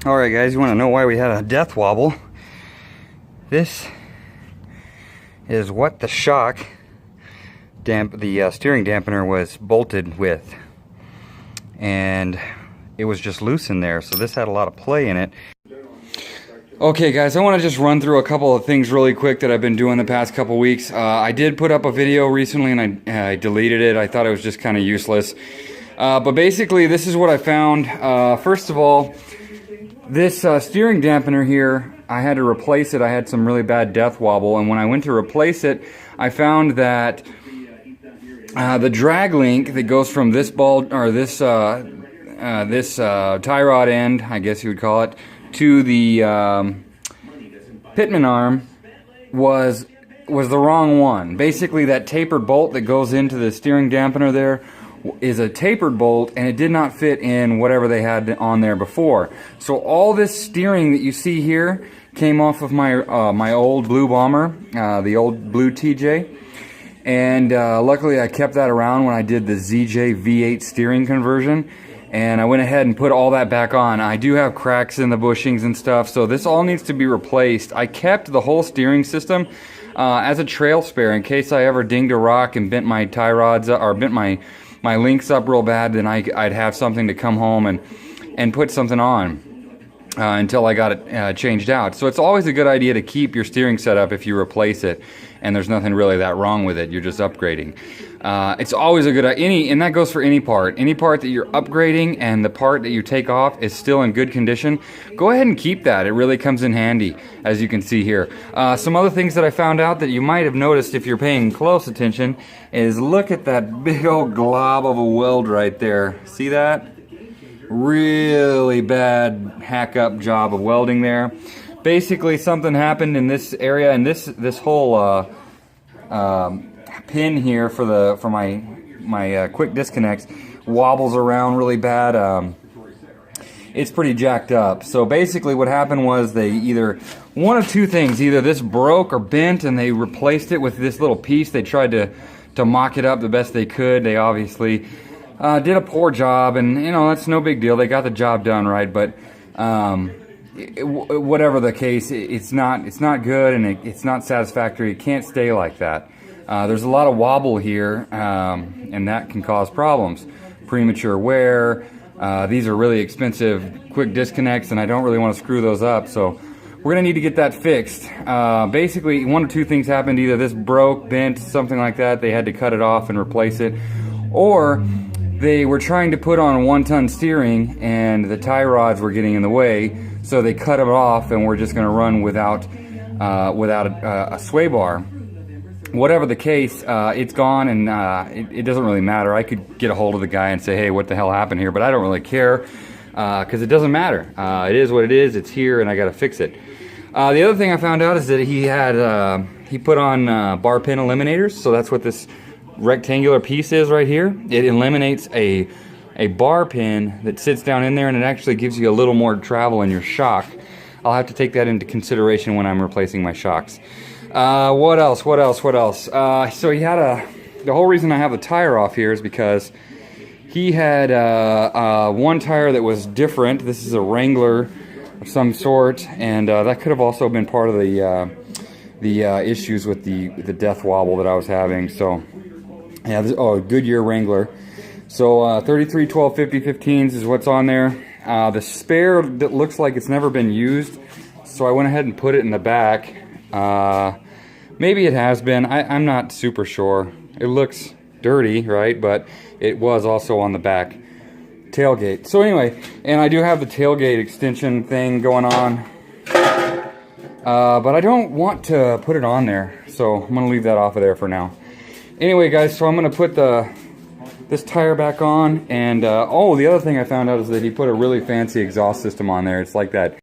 Alright guys, you want to know why we had a death wobble? This is what the shock the steering dampener was bolted with, and it was just loose in there, so this had a lot of play in it. Okay guys, I want to just run through a couple of things really quick that I've been doing the past couple weeks. I did put up a video recently and I deleted it. I thought it was just kind of useless. But basically this is what I found. First of all, this steering dampener here, I had to replace it. I had some really bad death wobble, and when I went to replace it, I found that the drag link that goes from this ball, or this tie rod end, I guess you would call it, to the pitman arm was the wrong one. Basically, that tapered bolt that goes into the steering dampener there is a tapered bolt, and it did not fit in whatever they had on there before. So all this steering that you see here came off of my my old blue Bomber, the old blue TJ, and luckily I kept that around when I did the ZJ V8 steering conversion, and I went ahead and put all that back on. I do have cracks in the bushings and stuff, so this all needs to be replaced. I kept the whole steering system as a trail spare in case I ever dinged a rock and bent my tie rods or bent my links up real bad. Then I'd have something to come home and put something on until I got it changed out. So it's always a good idea to keep your steering setup if you replace it and there's nothing really that wrong with it, you're just upgrading. It's always a good idea, and that goes for any part that you're upgrading and the part that you take off is still in good condition. Go ahead and keep that. It really comes in handy, as you can see here. Some other things that I found out that you might have noticed if you're paying close attention is look at that big old glob of a weld right there. See that? Really bad hack up job of welding there. Basically something happened in this area, and this whole pin here for my quick disconnects wobbles around really bad. It's pretty jacked up. So basically what happened was they either, one of two things, either this broke or bent and they replaced it with this little piece. They tried to mock it up the best they could. They obviously did a poor job, and you know, that's no big deal. They got the job done right, but whatever the case, it's not good, and it's not satisfactory. It can't stay like that. There's a lot of wobble here, and that can cause problems. Premature wear. These are really expensive quick disconnects, and I don't really want to screw those up, so we're gonna need to get that fixed. Basically, one of two things happened. Either this broke, bent, something like that. They had to cut it off and replace it, or they were trying to put on a 1-ton steering and the tie rods were getting in the way, so they cut it off and we're just going to run without a sway bar. Whatever the case, it's gone, and it doesn't really matter. I could get a hold of the guy and say, hey, what the hell happened here? But I don't really care because it doesn't matter. It is what it is. It's here, and I got to fix it. The other thing I found out is that he put on bar pin eliminators, so that's what this rectangular piece is right here. It eliminates a bar pin that sits down in there, and it actually gives you a little more travel in your shock. I'll have to take that into consideration when I'm replacing my shocks. What else? So he had the whole reason I have the tire off here is because he had one tire that was different. This is a Wrangler of some sort, and that could have also been part of the issues with the death wobble that I was having. So yeah, Goodyear Wrangler. So 33, 12, 50, 15s is what's on there. The spare that looks like it's never been used, so I went ahead and put it in the back. Maybe it has been. I'm not super sure. It looks dirty, right? But it was also on the back tailgate. So anyway, and I do have the tailgate extension thing going on. But I don't want to put it on there, so I'm going to leave that off of there for now. Anyway, guys, so I'm going to put this tire back on, and the other thing I found out is that he put a really fancy exhaust system on there. It's like that.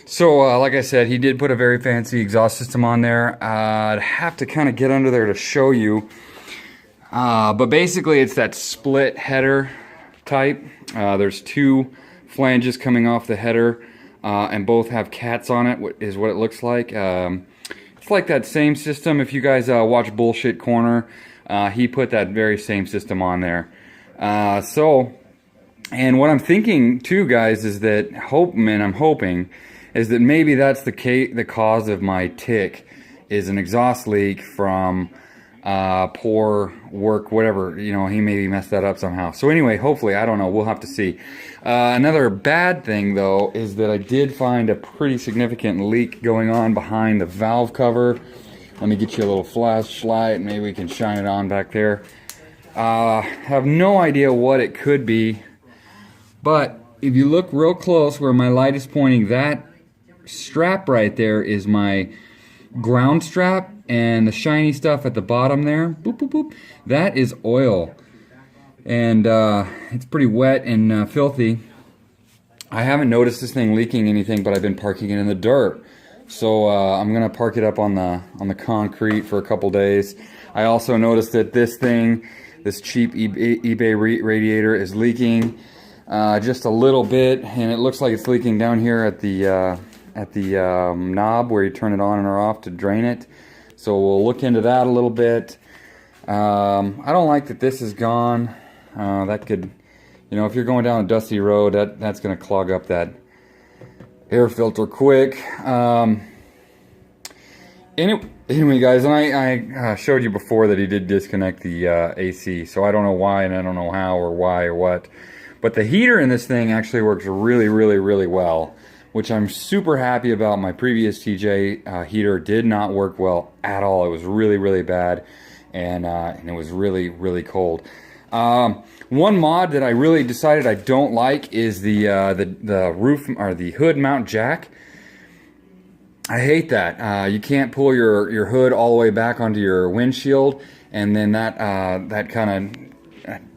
So, like I said, he did put a very fancy exhaust system on there. I'd have to kind of get under there to show you. But basically, it's that split header type. There's two flanges coming off the header, and both have cats on it, is what it looks like. It's like that same system. If you guys watch Bullshit Corner, he put that very same system on there. So And what I'm thinking too, guys, is that I'm hoping, is that maybe that's the cause of my tick, is an exhaust leak from poor work, whatever. You know, he maybe messed that up somehow. So anyway, hopefully, I don't know. We'll have to see. Another bad thing, though, is that I did find a pretty significant leak going on behind the valve cover. Let me get you a little flashlight. Maybe we can shine it on back there. Have no idea what it could be. But if you look real close where my light is pointing, that strap right there is my ground strap, and the shiny stuff at the bottom there, boop, boop, boop, that is oil. And it's pretty wet and filthy. I haven't noticed this thing leaking anything, but I've been parking it in the dirt. So I'm gonna park it up on the concrete for a couple days. I also noticed that this cheap eBay radiator is leaking. Just a little bit, and it looks like it's leaking down here at the knob where you turn it on and or off to drain it. So we'll look into that a little bit. I don't like that this is gone. That could, you know, if you're going down a dusty road, that's going to clog up that air filter quick. Anyway, guys, and I showed you before that he did disconnect the AC, so I don't know why, and I don't know how or why or what. But the heater in this thing actually works really, really, really well, which I'm super happy about. My previous TJ heater did not work well at all. It was really, really bad, and it was really, really cold. One mod that I really decided I don't like is the roof or the hood mount jack. I hate that. You can't pull your hood all the way back onto your windshield, and then that kind of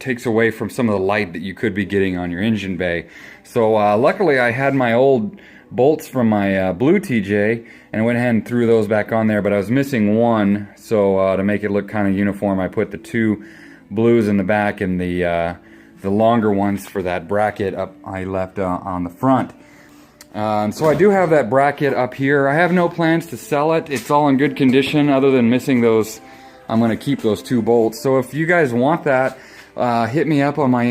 takes away from some of the light that you could be getting on your engine bay. So luckily I had my old bolts from my blue TJ, and I went ahead and threw those back on there, but I was missing one, so to make it look kind of uniform, I put the two blues in the back and the longer ones for that bracket up I left on the front. So I do have that bracket up here. I have no plans to sell it. It's all in good condition other than missing those. I'm going to keep those two bolts. So if you guys want that, hit me up on my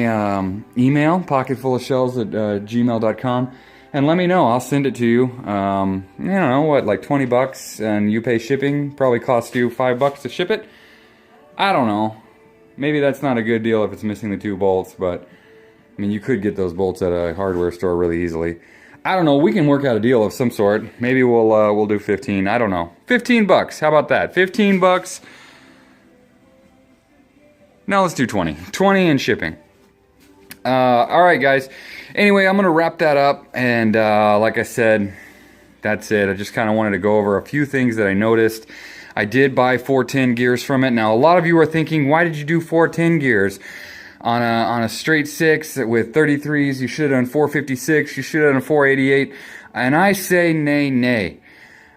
email, pocketfullofshells@gmail.com, and let me know. I'll send it to you. I don't know, what, like 20 bucks, and you pay shipping. Probably costs you $5 to ship it. I don't know. Maybe that's not a good deal if it's missing the two bolts, but I mean, you could get those bolts at a hardware store really easily. I don't know. We can work out a deal of some sort. Maybe we'll do 15. I don't know. 15 bucks. How about that? 15 bucks. Now let's do 20. 20 and shipping. Alright, guys. Anyway, I'm going to wrap that up. And like I said, that's it. I just kind of wanted to go over a few things that I noticed. I did buy 410 gears from it. Now, a lot of you are thinking, why did you do 410 gears? On a straight 6 with 33s, you should have done 456. You should have done 488. And I say nay.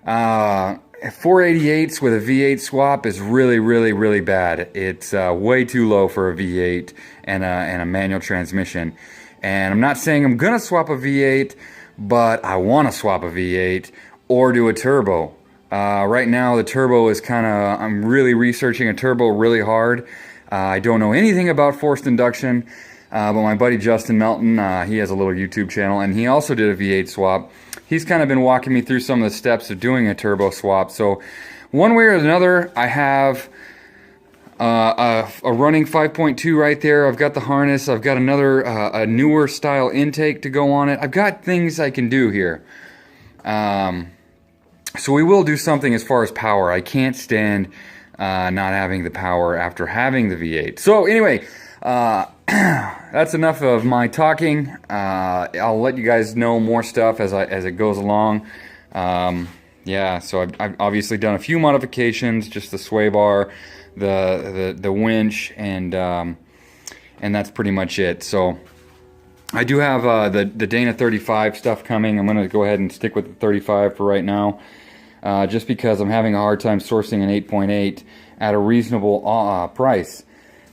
488s with a V8 swap is really, really, really bad. It's way too low for a V8 and a manual transmission. And I'm not saying I'm gonna swap a V8, but I want to swap a V8 or do a turbo. Right now, the turbo is I'm really researching a turbo really hard. I don't know anything about forced induction, but my buddy Justin Melton, he has a little YouTube channel, and he also did a V8 swap. He's kind of been walking me through some of the steps of doing a turbo swap. So one way or another, I have a running 5.2 right there. I've got the harness. I've got a newer style intake to go on it. I've got things I can do here. So we will do something as far as power. I can't stand not having the power after having the V8. So anyway, that's enough of my talking. I'll let you guys know more stuff as it goes along. Yeah, so I've obviously done a few modifications, just the sway bar, the winch, and that's pretty much it. So I do have the Dana 35 stuff coming. I'm going to go ahead and stick with the 35 for right now. Just because I'm having a hard time sourcing an 8.8 at a reasonable price.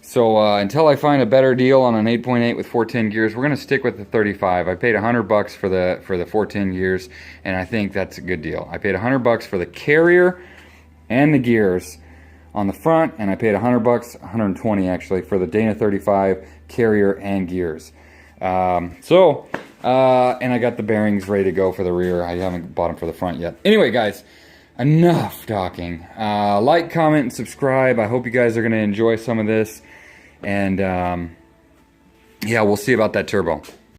So until I find a better deal on an 8.8 with 410 gears, we're going to stick with the 35. I paid $100 for the 410 gears, and I think that's a good deal. I paid $100 for the carrier and the gears on the front, and I paid $100, 120 actually, for the Dana 35 carrier and gears. And I got the bearings ready to go for the rear. I haven't bought them for the front yet. Anyway, guys, enough talking. Like, comment, and subscribe. I hope you guys are going to enjoy some of this. And yeah, we'll see about that turbo.